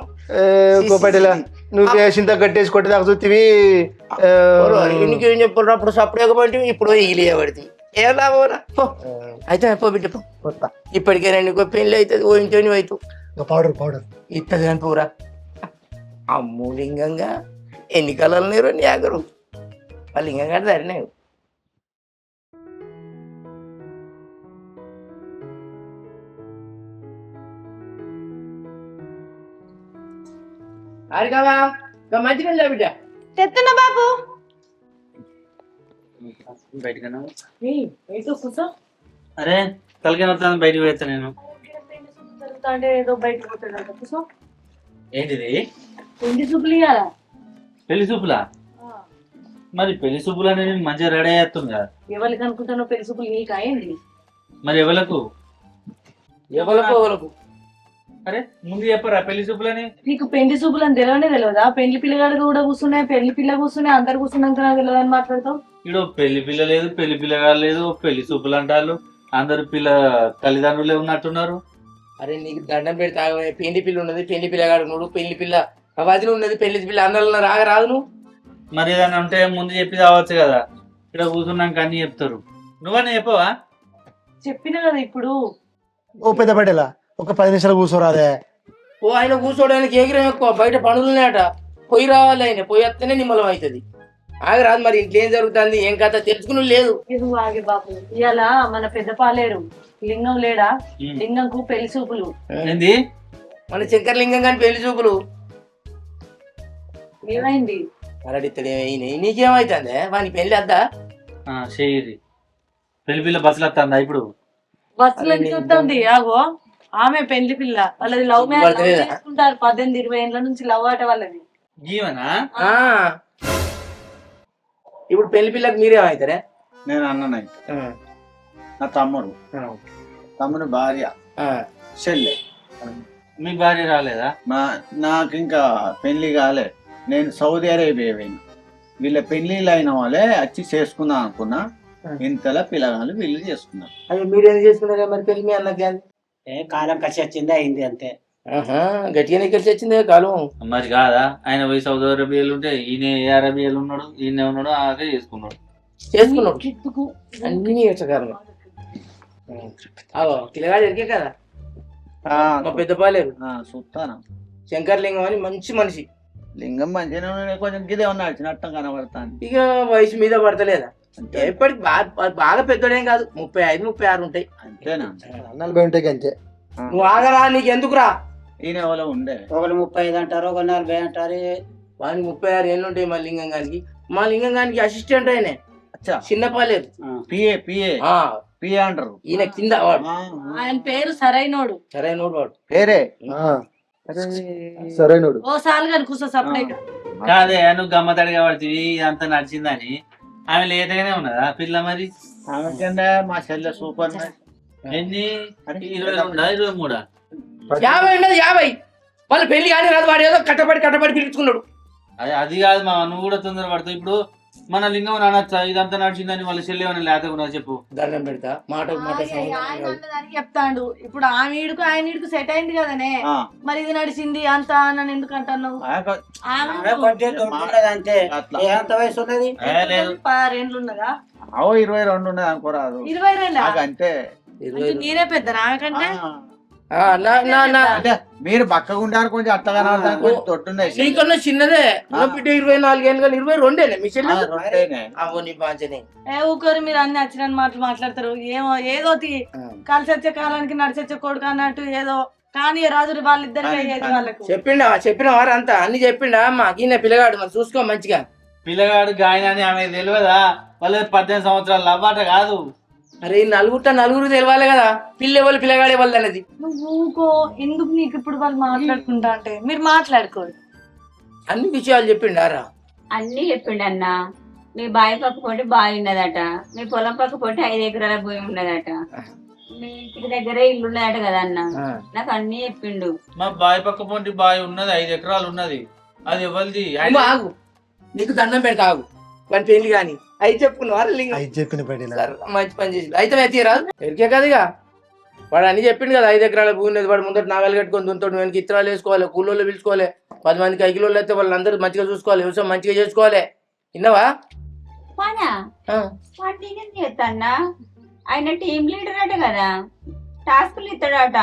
[SPEAKER 2] పటేలా నువ్వు వేసింత కట్టేసి కొట్టేదాకా చూస్తేవి
[SPEAKER 3] ఇంకేం చెప్పరు అప్పుడు సపరేకపోతే ఇప్పుడు ఈలియబడుతుంది. ఏం లాభరా అయితే పో బిడ్డ పో. ఇప్పటికైనా నీకు పెళ్ళి అవుతుంది, ఓ ఇంట్లో అవుతావు.
[SPEAKER 2] పౌడర్
[SPEAKER 3] ఇస్తుంది కానీ పూరా. అమ్ము లింగంగా ఎన్ని కళలు లేరు నీ ఆగరు ఆ లింగంగా సరినావు. అరిగావా మంచిగా బిడ్డ
[SPEAKER 1] తెస్తున్నా బాబు.
[SPEAKER 7] అరే తలకే వస్తాను బయటకు పెడతా నేను.
[SPEAKER 6] ఏదో బయటకు పోతాడు కూర్చో.
[SPEAKER 7] ఏంటిది
[SPEAKER 6] పెళ్లి చూపులు ఇయ్యాలా?
[SPEAKER 7] పెళ్లి చూపులా? మరి పెళ్లి చూపులు అనేది మంచిగా రెడీ అయ్యేస్తుంది కదా.
[SPEAKER 6] ఎవరికి అనుకుంటానో పెళ్లి చూపులు నీకు అయ్యింది.
[SPEAKER 7] మరి ఎవలకు
[SPEAKER 3] ఎవలకు
[SPEAKER 7] అరే ముందు చెప్పరా పెళ్లి చూపులని?
[SPEAKER 6] నీకు పెళ్లి చూపులు అని తెలియదా? పెళ్లి పిల్లగాడు కూడా కూర్చున్నాయి, పెళ్లి పిల్ల కూర్చున్నాయి, అందరు కూర్చున్నాక నాకు తెలియదని మాట్లాడతావు.
[SPEAKER 7] ఇక్కడ పెళ్లి పిల్ల లేదు, పెళ్లి పిల్లగా లేదు, పెళ్లి చూపులు అంటారు. అందరు పిల్ల తల్లిదండ్రులే ఉన్నట్టున్నారు.
[SPEAKER 3] అరే నీకు దండం పెడితే పెళ్లి పిల్ల ఉన్నది, పెళ్లి పిల్లగాడు నువ్వు, పెళ్లి పిల్ల వదిలి ఉన్నది, పెళ్లి పిల్ల అందరూ రాదు నువ్వు.
[SPEAKER 7] మరి ఏదన్నా ఉంటే ముందు చెప్పి రావచ్చు కదా, ఇక్కడ కూర్చున్నాక అన్ని చెప్తారు. నువ్వని చెప్పవా?
[SPEAKER 6] చెప్పిన కదా ఇప్పుడు.
[SPEAKER 2] ఓ పెద్ద పటేలా ఒక 10 నిమిషాలు కూర్చోరాదే.
[SPEAKER 3] ఓ ఆయన కూర్చోడానికి ఎగిరం ఎక్కువ, బయట పనులున్నాయట, పోయి రావాలి. ఆయన పోయి వస్తేనే నిమ్మలం అవుతుంది. ఆగరాదు. మరి ఇంకేం జరుగుతుంది ఏం కథ తెలుసుకుని లేదు.
[SPEAKER 6] ఆగే బాబు, ఇవాళ మన పెద్ద పాలేరు లింగం లేడా, లింగంకు పెళ్లి చూపులు.
[SPEAKER 7] ఏంది
[SPEAKER 3] మన శంకరలింగం కానీ పెళ్లి చూపులు.
[SPEAKER 6] ఏమైంది?
[SPEAKER 3] అరడిత్తడే నీకేమైతుంది? వాని పెళ్లి వద్దా?
[SPEAKER 7] చేయది పెళ్లి పిల్ల బస్సులు వస్తుందా ఇప్పుడు?
[SPEAKER 6] బస్సులో చూస్తుంది. ఆగో ఆమె పెళ్లి పిల్ల, వాళ్ళది లవ్ మ్యారేజ్ చేసుకుంటారు. 18-20 ఏళ్ళ నుంచి లవ్ ఆట వాళ్ళది.
[SPEAKER 7] జీవనా?
[SPEAKER 3] ఇప్పుడు పెళ్లి పిల్లకి మీరేమవుతారే?
[SPEAKER 8] నేను అన్ననై నా తమ్ముడు భార్య చెల్లె.
[SPEAKER 7] మీ భార్య రాలేదా?
[SPEAKER 8] నాకు ఇంకా పెళ్లి కాలే. నేను సౌదీ అరేబియా పోయినా. వీళ్ళ పెళ్లిళ్ళు అయిన వాళ్ళే వచ్చి చేసుకుందాం అనుకున్నా. ఇంతలా పిల్లగాళ్ళు వీళ్ళు చేసుకున్నారు.
[SPEAKER 3] అయ్యో మీరేం చేసుకున్నారా మరి పెళ్లి? మీ అన్నకి
[SPEAKER 9] కాలం కలిసి వచ్చిందే అయింది అంతే.
[SPEAKER 3] గట్టిగానే కలిసి వచ్చిందే కాలం.
[SPEAKER 7] మరి కాదా, ఆయన పోయి సౌదీ అరేబియాలు ఉంటే ఈయన ఏ అరేబియాలు ఉన్నాడు, ఈయన ఉన్నాడు, అలాగే చేసుకున్నాడు.
[SPEAKER 3] అన్ని యక్షకారం. పిల్లగాడు ఎరికే కదా మా పెద్ద పాలేరు
[SPEAKER 8] చూస్తాను.
[SPEAKER 3] శంకర్లింగం అని మంచి మనిషి.
[SPEAKER 8] లింగం మంచిగా కొంచెం గిదే ఉన్నాడు, చిన్నట్టం కనబడతాను.
[SPEAKER 3] ఇక వయసు మీద పడతలేదా? ఎప్పటికి బాగా పెద్దోడేం కాదు, 35-36 ఉంటాయి
[SPEAKER 8] అంతేనా?
[SPEAKER 2] 40 ఉంటాయి అంతే.
[SPEAKER 3] నువ్వు ఆగరా, నీకు ఎందుకురా?
[SPEAKER 8] ఈయన ఎవరో ఉండే,
[SPEAKER 9] ఒకరు 35 అంటారు, ఒకరు 40 అంటారు.
[SPEAKER 3] వానికి 36 ఏళ్ళు ఉంటాయి. మా లింగం గానికి అసిస్టెంట్ ఆయనే చిన్న పాలేరు.
[SPEAKER 8] పిఏ పి అంటారు.
[SPEAKER 3] ఈయన కింద వాడు
[SPEAKER 6] ఆయన పేరు సరైనోడు.
[SPEAKER 3] సరైన వాడు
[SPEAKER 8] పేరే
[SPEAKER 4] సరైనడు.
[SPEAKER 6] ఓ సాల్ గాని కూర్చో సప్లై.
[SPEAKER 7] కాదే నువ్వు గమ్మతడిగా పడుతుంది ఇదంతా నడిచిందని. ఆమె లేతగానే ఉన్నదా పిల్ల మరి?
[SPEAKER 8] ఆమె కింద మా చెల్లె సూపర్
[SPEAKER 7] ఎన్ని 22 23?
[SPEAKER 3] 50 ఉండదు 50. వాళ్ళు పెళ్లి కానీ రాదు, వాడు ఏదో కట్టబడి పిలుచుకున్నాడు.
[SPEAKER 7] అది కాదు మా, నువ్వు కూడా తొందర పడతావు. ఇప్పుడు మన లింగం అనొచ్చా ఇదంతా నడిచిందని వాళ్ళ చెల్లి ఏమైనా లేతకున్నా చెప్పు.
[SPEAKER 3] దండం పెడతా మాట
[SPEAKER 6] దానికి చెప్తాడు. ఇప్పుడు ఆయన ఈడుకు సెట్ అయింది కదనే, మరి ఇది నడిచింది అంత నన్ను ఎందుకు అంటున్నావు?
[SPEAKER 9] అంతే ఎంత వయసు ఉన్నది?
[SPEAKER 6] 6 ఉన్నదా?
[SPEAKER 8] 22 ఉన్నది అనుకోరాదు.
[SPEAKER 6] 22
[SPEAKER 8] అంతే.
[SPEAKER 6] నేనే పెద్ద నాకంటే.
[SPEAKER 8] అంటే మీరు బక్కగా ఉంటారు కొంచెం అట్టగా తొట్టున్నాయి.
[SPEAKER 3] నీకన్నా చిన్నదే బిడ్డ 24 ఏళ్ళు కానీ 22 మీ చెల్లె. నీ బాంచనే
[SPEAKER 6] ఊకోరు మీరు అన్ని వచ్చిన మాటలు మాట్లాడతారు. ఏమో ఏదో కలిసి వచ్చే కాలానికి నడిచొచ్చే కొడుకు అన్నట్టు ఏదో కానీ రాజు వాళ్ళిద్దరికి అయ్యేది వాళ్ళకు.
[SPEAKER 3] చెప్పిన వారు అంతా అన్ని చెప్పిండా మాకు పిల్లగాడు మరి చూసుకో మంచిగా.
[SPEAKER 7] పిల్లగాడు గాయన అని ఆమె తెలియదా? వాళ్ళు 18 సంవత్సరాలు లవ్వాట కాదు.
[SPEAKER 3] అరే నలుగురు తెలవాలి కదా పిల్లవాళ్ళు పిల్లగాడే వాళ్ళు అనేది.
[SPEAKER 6] నువ్వు ఊకో, ఎందుకు నీకు ఇప్పుడు వాళ్ళు మాట్లాడుకుంటా అంటే మీరు మాట్లాడుకోరు.
[SPEAKER 3] అన్ని విషయాలు చెప్పిండారా?
[SPEAKER 10] అన్ని చెప్పిండు అన్న. మీ బావి పక్క పోటీ బావి ఉన్నదట, మీ పొలం పక్క పోటీ 5 ఎకరాల భూమి ఉన్నదట, మీ ఇంటికి దగ్గరే ఇల్లు ఉన్నదట కదా అన్న. నాకు అన్ని చెప్పిండు.
[SPEAKER 7] మా బావి పక్క పొంటి బావి ఉన్నది 5 ఎకరాలు ఉన్నది. అది ఎవరిది?
[SPEAKER 3] ఆగు, నీకు దండం పెడతా ఆగు. వాని పెళ్లి గాని అయి చెప్పుకున్నావు
[SPEAKER 2] చెప్పిన
[SPEAKER 3] మంచి పని చేసి అయితే తీరాదు ఎరికే కదా ఇక. వాడు అన్ని చెప్పిండు కదా 5 ఎకరాల భూమి ఉన్నది. వాడు ముందర నాగలు కట్టుకొని దుంతాడు, వెనక ఇత్తనాలు వేసుకోవాలి, కూలోళ్ళు పిలుచుకోవాలి, 10 మందికి 5 కిలోలు అయితే వాళ్ళందరూ మంచిగా చూసుకోవాలి, వ్యవసాయం మంచిగా చేసుకోవాలి. విన్నావా?
[SPEAKER 10] చేస్తాన్నా ఆయన టీం లీడర్ అట కదా, టాస్క్లు ఇస్తాడట.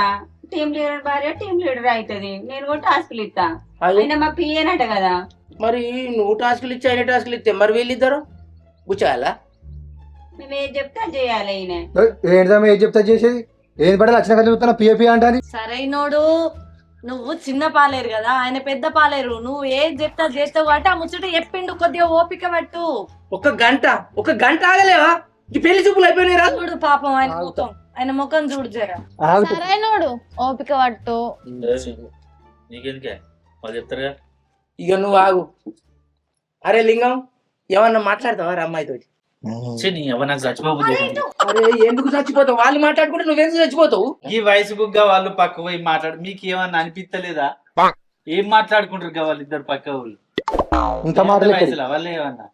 [SPEAKER 10] టీం లీడర్ భార్య టీం లీడర్ అవుతుంది, నేను కూడా టాస్క్లు ఇస్తా. ఆయన మా పియ్యనట కదా.
[SPEAKER 3] మరి నువ్వు టాస్క్లు ఇచ్చి ఆయన టాస్క్లు ఇస్తే మరి వీళ్ళిద్దరు కూర్చోాలా?
[SPEAKER 10] మేము ఏం చెప్తా చేయాలి. ఆయన
[SPEAKER 4] ఏంటమ్మా ఏం చెప్తా చేసేది? ఏం పడాలి వచ్చిన కదా చెప్తాను పిఏపి అంటాని.
[SPEAKER 6] సరైనోడు నువ్వు చిన్న పాలేరు కదా, ఆయన పెద్ద పాలేరు. నువ్వు ఏం చెప్తా చేస్తావు కాబట్టి ఆ ముచ్చట చెప్పిండు. కొద్దిగా ఓపిక పట్టు.
[SPEAKER 3] ఒక గంట ఆగలేవా? ఈ పెళ్లి చూపులు అయిపోయినాయి రా.
[SPEAKER 6] చూడు పాపం ఆయన ముఖం, ఆయన ముఖం చూడు జరా.
[SPEAKER 1] సరైనోడు ఓపిక పట్టు.
[SPEAKER 7] నీకెందుకే వాళ్ళు చెప్తారుగా.
[SPEAKER 3] ఇక నువ్వు ఆగు. అరే లింగం ఏమన్నా మాట్లాడతావా అమ్మాయితో?
[SPEAKER 7] నాకు చచ్చిపోతుంది.
[SPEAKER 3] అరే ఎందుకు చచ్చిపోతావు? వాళ్ళు మాట్లాడుకుంటే నువ్వెందుకు చచ్చిపోతావు?
[SPEAKER 7] ఈ వయసుగా వాళ్ళు పక్క పోయి మాట్లాడు. మీకు ఏమన్నా అనిపిస్తలేదా? ఏం మాట్లాడుకుంటారు వాళ్ళు ఇద్దరు పక్క వాళ్ళు? వయసులో వాళ్ళు ఏమన్నా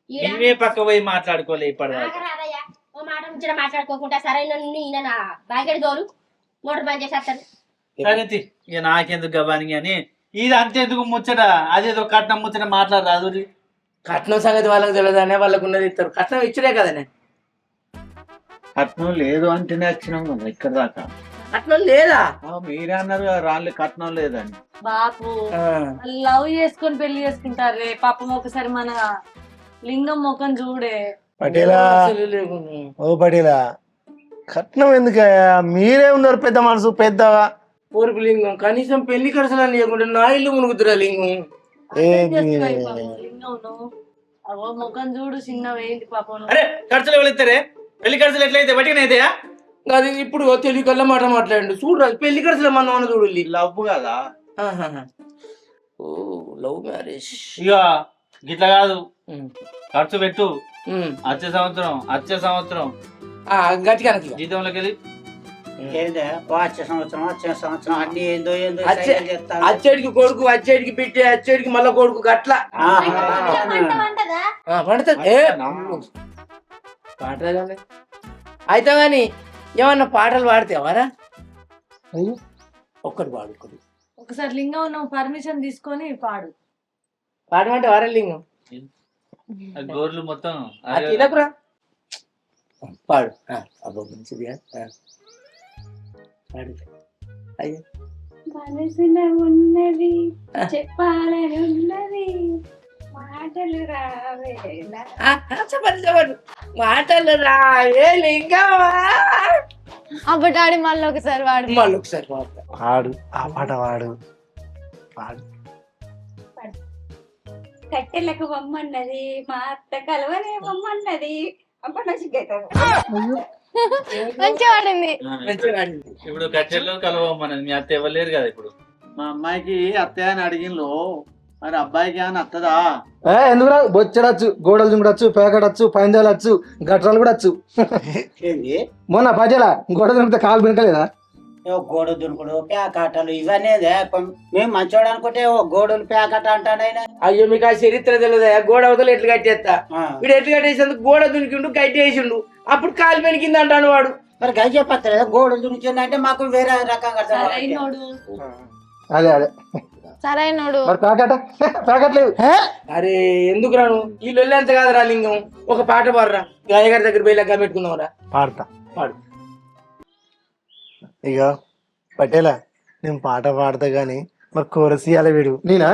[SPEAKER 7] ఇవే పక్క పోయి మాట్లాడుకోలే ఇప్పటిదాకా.
[SPEAKER 5] ఓ మాట ముచ్చట మాట్లాడుకోకుండా సరైన ఈయన బాగడి దోలు మోటార్ బంద్ చేసేస్తాడు.
[SPEAKER 7] సరే ఇక నాకెందుకు గవాని అని ఇది అంతేందుకు ముచ్చట, అదేదో కట్నం ముచ్చట మాట్లాడరాదు.
[SPEAKER 3] కట్నం సంగతి వాళ్ళకి తెలియదనే వాళ్ళకు ఉన్నది ఇస్తారు. కట్నం ఇచ్చడే కదనే.
[SPEAKER 8] కట్నం లేదు అంటేనే వచ్చినాం కదా ఇక్కడ దాకా.
[SPEAKER 3] కట్నం లేదా?
[SPEAKER 8] మీరే అన్నారు కదా రాళ్ళు కట్నం లేదని.
[SPEAKER 6] బాపు లవ్ చేసుకొని పెళ్లి చేసుకుంటారే పాపం. ఒకసారి మన లింగం ముఖం చూడే.
[SPEAKER 2] పటేలా ఓ పటేలా కట్నం ఎందుకయ్యా? మీరే ఉన్నారు పెద్ద మనసు పెద్దగా.
[SPEAKER 3] పూర్పు లింగం కనీసం పెళ్లి ఖర్చులని లేకుండా నా ఇల్లు మునుగుతురా లింగం.
[SPEAKER 6] ముఖం చూడు చిన్నవి ఏంటి పాపం.
[SPEAKER 7] అరే ఖర్చులు ఎవరు ఇస్తారే? పెళ్లి ఖర్చులు ఎట్లయితే బట్టినైతే
[SPEAKER 3] అది ఇప్పుడు తెలివికల్లా మాట మాట్లాడండి. చూడరాదు పెళ్లి ఖర్చులు మన అన్న చూడు.
[SPEAKER 8] లవ్ కదా.
[SPEAKER 3] ఓ లవ్ మ్యారేజ్.
[SPEAKER 7] ఇక గిట్లా కాదు, ఖర్చు పెట్టు. వచ్చే సంవత్సరం
[SPEAKER 3] గట్టిగా
[SPEAKER 7] జీతంలోకి వెళ్ళి
[SPEAKER 9] వచ్చే సంవత్సరం అన్ని ఏందో
[SPEAKER 3] అచ్చేడికి కొడుకు, అచ్చేడికి బిడ్డ, అచ్చేడికి మళ్ళా కొడుకు గట్ల పాటలు అయితే గాని ఏమన్నా పాటలు పాడితేవారా? ఒక్కటి పాడుకోదు.
[SPEAKER 6] ఒకసారి లింగం నువ్వు పర్మిషన్ తీసుకొని
[SPEAKER 3] పాడమంటే వారా లింగం
[SPEAKER 7] గోర్లు మొత్తం
[SPEAKER 3] తినకురా. పాడు అబ్బా మంచిదిగా పాడు. అయ్యో
[SPEAKER 10] మనసున ఉన్నది చెప్పాలని ఉన్నది మాటలు రావేలా.
[SPEAKER 3] చెప్పండి మాటలు రావే లింగమా.
[SPEAKER 1] అబ్బటాడి మళ్ళీ ఒకసారి వాడు.
[SPEAKER 3] మళ్ళీ ఒకసారి
[SPEAKER 2] వాడు ఆ పాట వాడు పాడు.
[SPEAKER 10] కట్టెలకు బొమ్మన్నది మా అత్త కలవనే బొమ్మన్నది. అబ్బా నా సిగ్గైతుంది.
[SPEAKER 1] మంచిగా పడింది.
[SPEAKER 7] ఇప్పుడు కట్టెల్లో కలవమన్నది మీ అత్త ఇవ్వలేరు కదా ఇప్పుడు.
[SPEAKER 8] మా అమ్మాయికి అత్తయ్య అని అడిగిన్లు, మరి అబ్బాయికి అని అత్తదా?
[SPEAKER 4] ఎందుకురా బొచ్చడచ్చు, గోడలు దుంగడచ్చు, పేకడచ్చు, పైందాలచ్చు, గట్రాలు కూడా వచ్చు.
[SPEAKER 9] ఏంది
[SPEAKER 4] మొన్న పజల గోడ దుంగితే కాలు పెనకలేదా?
[SPEAKER 9] గోడ దునుకుడు ప్యాకాటలు ఇవన్నీ మేము మంచోడు అనుకుంటే గోడలు ప్యాకట అంటాడు ఆయన.
[SPEAKER 3] అయ్యో మీకు ఆ చరిత్ర తెలియదా? గోడ అవతల ఎట్లు కట్టేస్తా, వీడు ఎట్లు కట్టేసేందుకు గోడ దునికిండు కట్టి వేసిండు, అప్పుడు కాలు పెనికింది అంటాడు వాడు.
[SPEAKER 9] మరి గది చెప్పలేదు గోడలు దునికింది అంటే మాకు వేరే రకంగా అర్థం.
[SPEAKER 4] అదే అదే
[SPEAKER 1] సరైనోడు.
[SPEAKER 4] మరి ప్యాకెట్లేదు.
[SPEAKER 3] అరే ఎందుకు రాను ఈ లొల్లి అంత కాదురా లింగం, ఒక పాట పాడరా, గాయగారి దగ్గర పోయి లెక్క పెట్టుకుందాంరా.
[SPEAKER 2] పాడతా.
[SPEAKER 3] పాడు.
[SPEAKER 2] ఇక పటేలా నేను పాట పాడతా గాని మరి కోరస్ ఇయ్యాలి వీడు.
[SPEAKER 4] నేనా?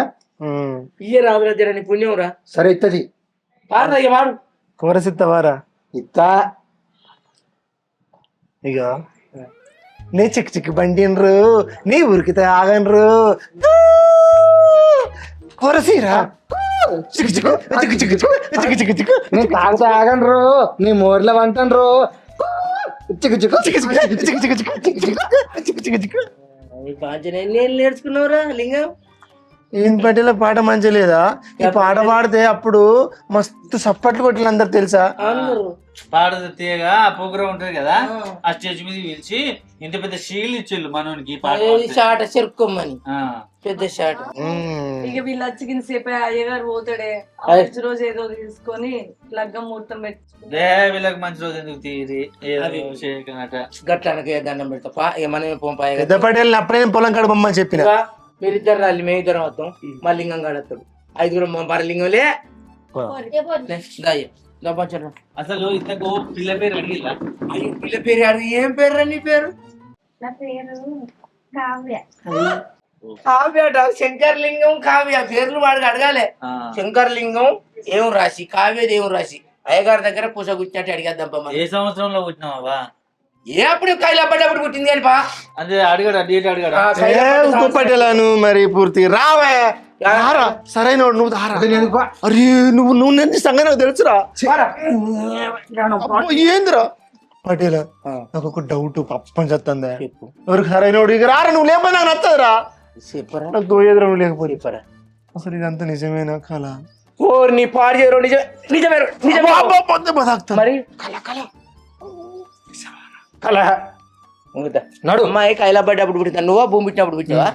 [SPEAKER 3] ఇయ్య రాదురా జర నీ పుణ్యం రా.
[SPEAKER 4] సరే ఇత్తది.
[SPEAKER 3] పాడరా ఇక పాడు.
[SPEAKER 2] కోరస్ ఇస్తావారా?
[SPEAKER 4] ఇత్తా.
[SPEAKER 2] ఇక నీ చిక్కు చిక్కు బండిన్రు, నీ ఉరికితే ఆగన్రు, కోరసీరా చిక్కు చిక్కు చిక్కు చిక్కు చిక్కు చిక్కు చిక్కు,
[SPEAKER 4] నీ తాగితే ఆగండ్రు, నీ మోర్ల వంటండ్రు, చిక్కు చిక్కు చిక్కు చిక్కు చిక్కు చిక్కు చిక్కు చిక్కు చిక్కు చిక్కు.
[SPEAKER 3] నేను నేర్చుకున్నావురా లింగం.
[SPEAKER 2] ఏం పటేల పాట మంచి లేదా? ఈ పాట పాడితే అప్పుడు మస్తు సప్పట్లు కొట్టిన అందరు తెలుసా?
[SPEAKER 7] పాడదు తీయగా ఆ ప్రోగ్రామ్ ఉంటది కదా, ఆ స్టేజ్ మీద పిలిచి ఇంత పెద్ద షీల్ ఇచ్చిళ్ళు మనోనికి పాట
[SPEAKER 3] షాట చెరుక్కోమని, పెద్ద షాట్.
[SPEAKER 6] ఇక వీళ్ళు వచ్చి సేపు అయ్యగారు పోతాడే, రోజు ఏదో తీసుకొని లగ్గం ముహూర్తం పెట్టుకుంటే
[SPEAKER 7] వీళ్ళకి మంచి రోజు ఎందుకు తీరి
[SPEAKER 3] గట్లానికి దండం పెడతా. ఇక మనమే పంపాయి
[SPEAKER 2] పెద్ద పటేల్ అప్పుడే పొలం కడపమ్మని చెప్పిన.
[SPEAKER 3] మీరిద్దరు రాలి, మేమిద్దరం వస్తాం, మా లింగం కాడతాడు, ఐదుగురం పంపారు లింగంలే.
[SPEAKER 7] అసలు ఇంతకు పిల్ల పేరు అడిగిలా?
[SPEAKER 3] పిల్ల పేరు అడిగి ఏం పేరు రా నీ పేరు?
[SPEAKER 10] నా పేరు కావ్య.
[SPEAKER 3] కావ్యట, శంకర్ లింగం కావ్య, పేర్లు వాడికి అడగాలి. శంకర్ లింగం ఏం రాసి, కావ్యది ఏం రాసి, అయ్యగారి దగ్గర పూస కూర్చున్నట్టు అడిగేద్దాం.
[SPEAKER 7] ఏ సంవత్సరంలో పుట్టినావా?
[SPEAKER 3] ఏ అప్పుడు కైలాపడ్డప్పుడు పుట్టింది కానీ పా.
[SPEAKER 7] అదే అడిగాడు, డేట్ అడిగాడు.
[SPEAKER 2] పటేలాను మరి పూర్తి రావే సరైన నువ్వు అరే నువ్వు నేను సంగతి నాకు తెలుసురా. ఏందిరా పటేలా, నాకు ఒక డౌట్ పప్పని చెప్తాందా, ఎవరికి సరైన ఇక రారా, నువ్వు లేకపోతే నాకు నచ్చదురా, నాకు తోయేదిరా నువ్వు లేకపోతే. అసలు ఇదంతా నిజమేనా కళ?
[SPEAKER 3] నీ పాడు చేయరు, నిజమే మరి కళ నడు. అమ్మాయి కైలాపడ్డప్పుడు పుట్టిందా, నువ్వా భూమి పెట్టినప్పుడు పుట్టావా?